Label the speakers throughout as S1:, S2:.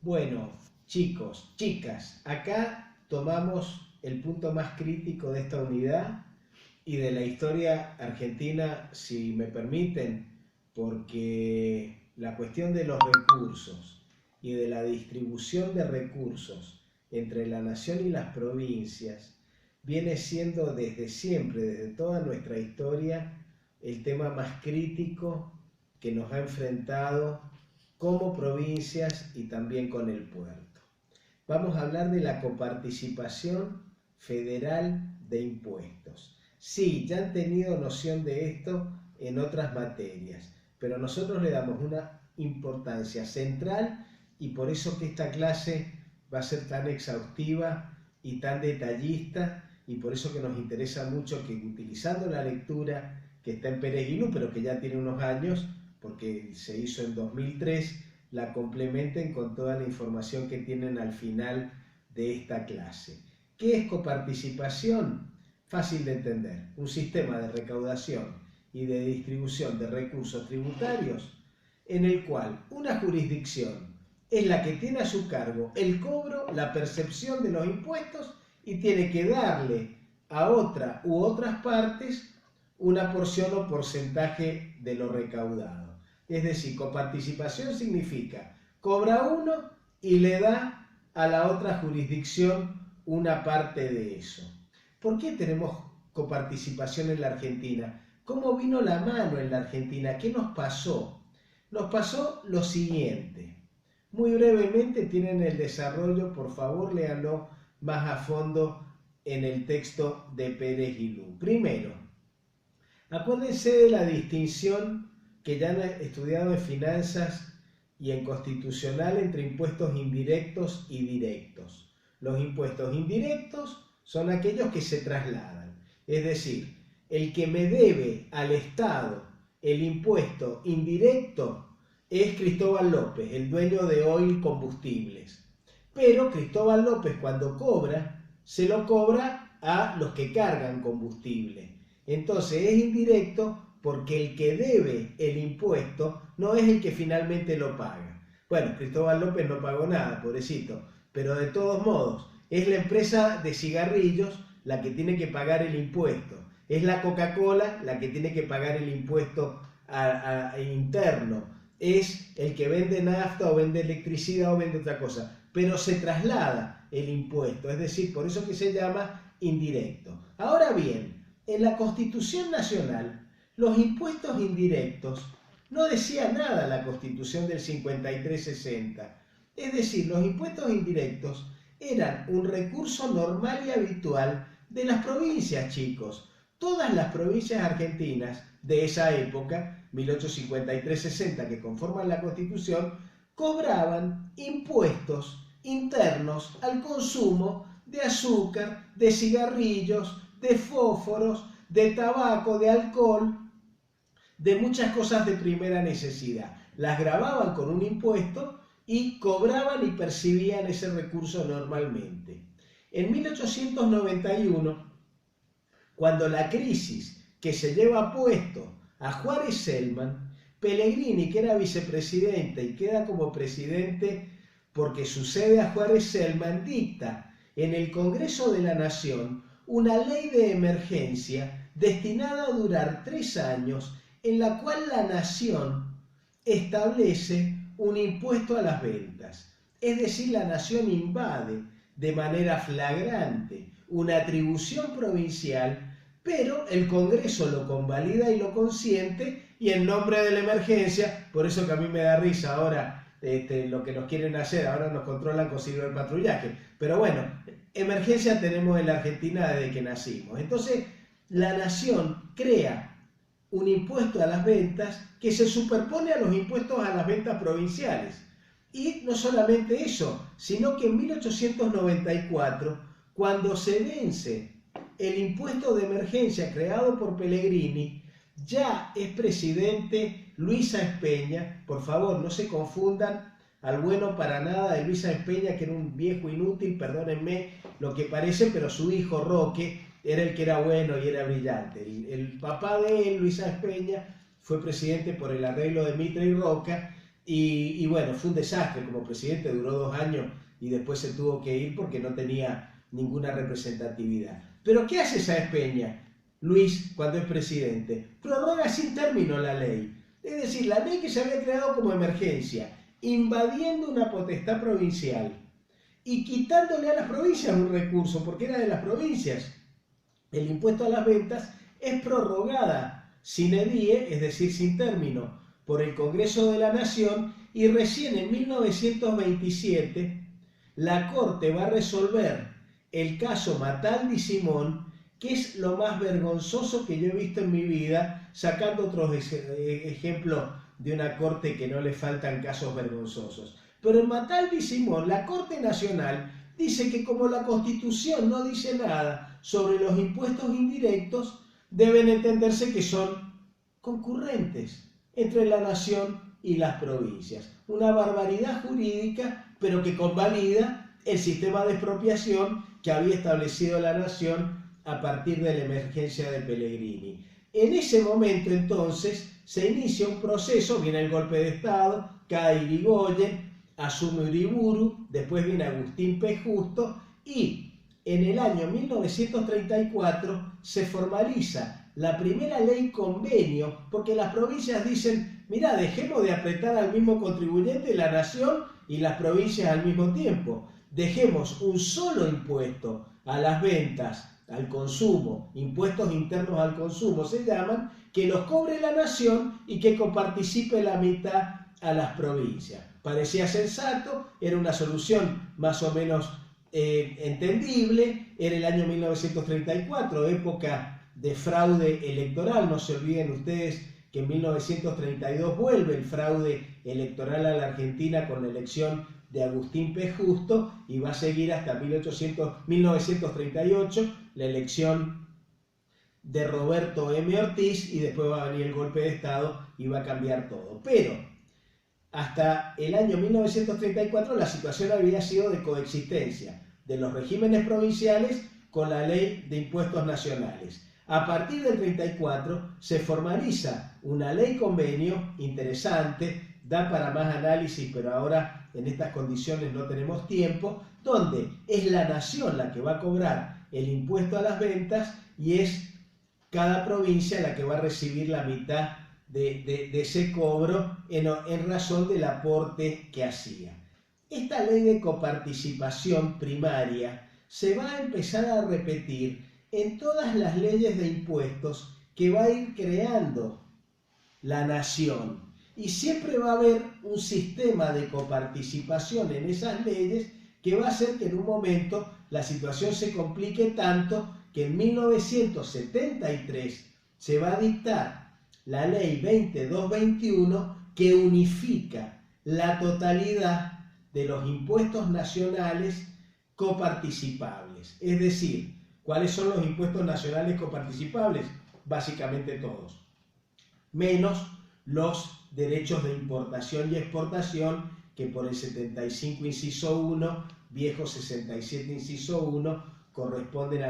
S1: Bueno, chicos, chicas, acá tomamos el punto más crítico de esta unidad y de la historia argentina, si me permiten, porque la cuestión de los recursos y de la distribución de recursos entre la nación y las provincias viene siendo desde siempre, desde toda nuestra historia, el tema más crítico que nos ha enfrentado como provincias y también con el puerto. Vamos a hablar de la coparticipación federal de impuestos. Sí, ya han tenido noción de esto en otras materias, pero nosotros le damos una importancia central y por eso que esta clase va a ser tan exhaustiva y tan detallista y por eso que nos interesa mucho que utilizando la lectura que está en Pérez Guilú, pero que ya tiene unos años, porque se hizo en 2003, la complementen con toda la información que tienen al final de esta clase. ¿Qué es coparticipación? Fácil de entender. Un sistema de recaudación y de distribución de recursos tributarios en el cual una jurisdicción es la que tiene a su cargo el cobro, la percepción de los impuestos y tiene que darle a otra u otras partes una porción o porcentaje de lo recaudado. Es decir, coparticipación significa cobra uno y le da a la otra jurisdicción una parte de eso. ¿Por qué tenemos coparticipación en la Argentina? ¿Cómo vino la mano en la Argentina? ¿Qué nos pasó? Nos pasó lo siguiente. Muy brevemente tienen el desarrollo, por favor léanlo más a fondo en el texto de Pérez Guilú. Primero, acuérdense de la distinción que ya han estudiado en finanzas y en constitucional entre impuestos indirectos y directos. Los impuestos indirectos son aquellos que se trasladan, es decir, el que me debe al Estado el impuesto indirecto es Cristóbal López, el dueño de Oil Combustibles. Pero Cristóbal López cuando cobra, se lo cobra a los que cargan combustible. Entonces es indirecto porque el que debe el impuesto no es el que finalmente lo paga. Bueno, Cristóbal López no pagó nada, pobrecito, pero de todos modos es la empresa de cigarrillos la que tiene que pagar el impuesto. Es la Coca-Cola la que tiene que pagar el impuesto interno. Es el que vende nafta o vende electricidad o vende otra cosa. Pero se traslada el impuesto, es decir, por eso que se llama indirecto. Ahora bien, en la Constitución Nacional, los impuestos indirectos no decía nada la Constitución del 53-60. Es decir, los impuestos indirectos eran un recurso normal y habitual de las provincias, chicos. Todas las provincias argentinas de esa época, 1853-60, que conforman la Constitución, cobraban impuestos internos al consumo de azúcar, de cigarrillos, de fósforos, de tabaco, de alcohol, de muchas cosas de primera necesidad. Las gravaban con un impuesto y cobraban y percibían ese recurso normalmente. En 1891, cuando la crisis que se lleva puesto a Juárez Celman, Pellegrini, que era vicepresidente y queda como presidente porque sucede a Juárez Celman, dicta en el Congreso de la Nación una ley de emergencia destinada a durar 3 años en la cual la Nación establece un impuesto a las ventas. Es decir, la Nación invade de manera flagrante una atribución provincial, pero el Congreso lo convalida y lo consiente y en nombre de la emergencia, por eso que a mí me da risa ahora lo que nos quieren hacer, ahora nos controlan con siglo del patrullaje, pero bueno, emergencia tenemos en la Argentina desde que nacimos. Entonces, la Nación crea un impuesto a las ventas que se superpone a los impuestos a las ventas provinciales. Y no solamente eso, sino que en 1894, cuando se vence el impuesto de emergencia creado por Pellegrini, ya es presidente Luis Sáenz Peña. Por favor, no se confundan al bueno para nada de Luis Sáenz Peña, que era un viejo inútil, perdónenme lo que parece, pero su hijo Roque era el que era bueno y era brillante. El papá de él, Luis Sáenz Peña, fue presidente por el arreglo de Mitre y Roca, Y bueno, fue un desastre como presidente, duró 2 años y después se tuvo que ir porque no tenía ninguna representatividad. Pero ¿qué hace Sáenz Peña, Luis, cuando es presidente? Prorroga sin término la ley. Es decir, la ley que se había creado como emergencia, invadiendo una potestad provincial y quitándole a las provincias un recurso, porque era de las provincias. El impuesto a las ventas es prorrogada sine die, es decir, sin término, por el Congreso de la Nación, y recién en 1927 la Corte va a resolver el caso Mataldi Simón, que es lo más vergonzoso que yo he visto en mi vida, sacando otros ejemplos de una corte que no le faltan casos vergonzosos. Pero en Mataldi Simón, la Corte Nacional dice que como la Constitución no dice nada sobre los impuestos indirectos, deben entenderse que son concurrentes entre la nación y las provincias. Una barbaridad jurídica, pero que convalida el sistema de expropiación que había establecido la nación a partir de la emergencia de Pellegrini. En ese momento entonces se inicia un proceso, viene el golpe de Estado, cae Irigoyen, asume Uriburu, después viene Agustín P. Justo y en el año 1934 se formaliza la primera ley convenio, porque las provincias dicen, mirá, dejemos de apretar al mismo contribuyente, la nación y las provincias al mismo tiempo. Dejemos un solo impuesto a las ventas, al consumo, impuestos internos al consumo se llaman, que los cobre la nación y que coparticipe la mitad a las provincias. Parecía sensato, era una solución más o menos entendible. Era el año 1934, época de fraude electoral. No se olviden ustedes que en 1932 vuelve el fraude electoral a la Argentina con la elección de Agustín P. Justo y va a seguir hasta 1938 la elección de Roberto M. Ortiz y después va a venir el golpe de Estado y va a cambiar todo. Pero hasta el año 1934 la situación había sido de coexistencia de los regímenes provinciales con la ley de impuestos nacionales. A partir del 34 se formaliza una ley convenio interesante, da para más análisis, pero ahora en estas condiciones no tenemos tiempo, donde es la nación la que va a cobrar el impuesto a las ventas y es cada provincia la que va a recibir la mitad de ese cobro en razón del aporte que hacía. Esta ley de coparticipación primaria se va a empezar a repetir en todas las leyes de impuestos que va a ir creando la nación. Y siempre va a haber un sistema de coparticipación en esas leyes que va a hacer que en un momento la situación se complique tanto que en 1973 se va a dictar la ley 20221 que unifica la totalidad de los impuestos nacionales coparticipables. Es decir, ¿cuáles son los impuestos nacionales coparticipables? Básicamente todos, menos los derechos de importación y exportación que por el 75 inciso 1, viejo 67 inciso 1, corresponden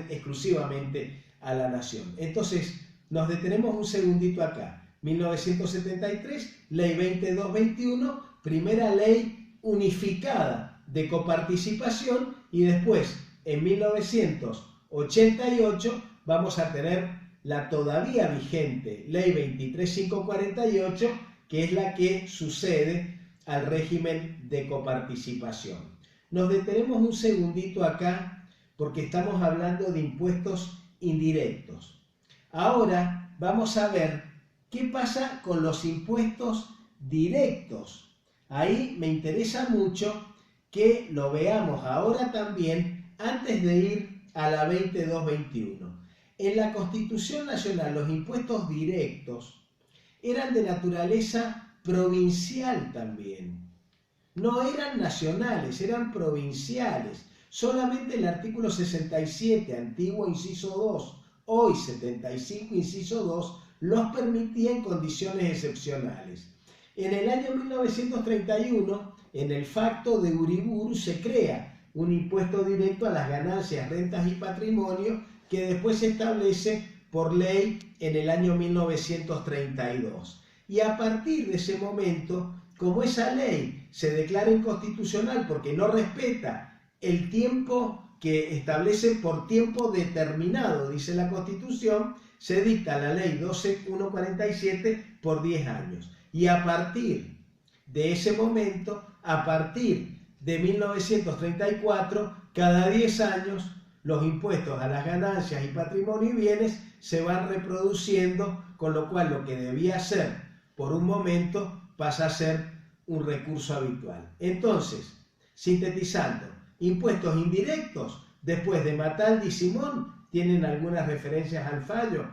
S1: exclusivamente a la nación. Entonces, nos detenemos un segundito acá. 1973, ley 20221, primera ley unificada de coparticipación y después, en 1988, vamos a tener la todavía vigente ley 23548, que es la que sucede al régimen de coparticipación. Nos detenemos un segundito acá porque estamos hablando de impuestos indirectos. Ahora vamos a ver qué pasa con los impuestos directos. Ahí me interesa mucho que lo veamos ahora también antes de ir a la 20221. En la Constitución Nacional los impuestos directos eran de naturaleza provincial también. No eran nacionales, eran provinciales. Solamente el artículo 67, antiguo inciso 2, hoy 75, inciso 2, los permitía en condiciones excepcionales. En el año 1931, en el Facto de Uriburu, se crea un impuesto directo a las ganancias, rentas y patrimonio que después se establece por ley en el año 1932. Y a partir de ese momento, como esa ley se declara inconstitucional porque no respeta el tiempo que establece por tiempo determinado, dice la Constitución, se dicta la ley 12147 por 10 años. Y a partir de ese momento, a partir de 1934, cada 10 años, los impuestos a las ganancias y patrimonio y bienes se van reproduciendo, con lo cual lo que debía ser por un momento pasa a ser un recurso habitual. Entonces, sintetizando, impuestos indirectos, después de Mataldi y Simón, tienen algunas referencias al fallo,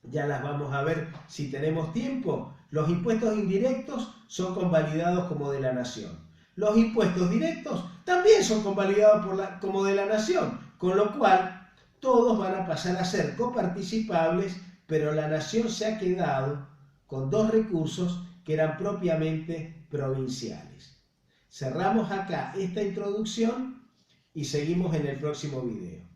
S1: ya las vamos a ver si tenemos tiempo. Los impuestos indirectos son convalidados como de la nación. Los impuestos directos también son convalidados como de la nación, con lo cual todos van a pasar a ser coparticipables, pero la nación se ha quedado con dos recursos que eran propiamente provinciales. Cerramos acá esta introducción y seguimos en el próximo video.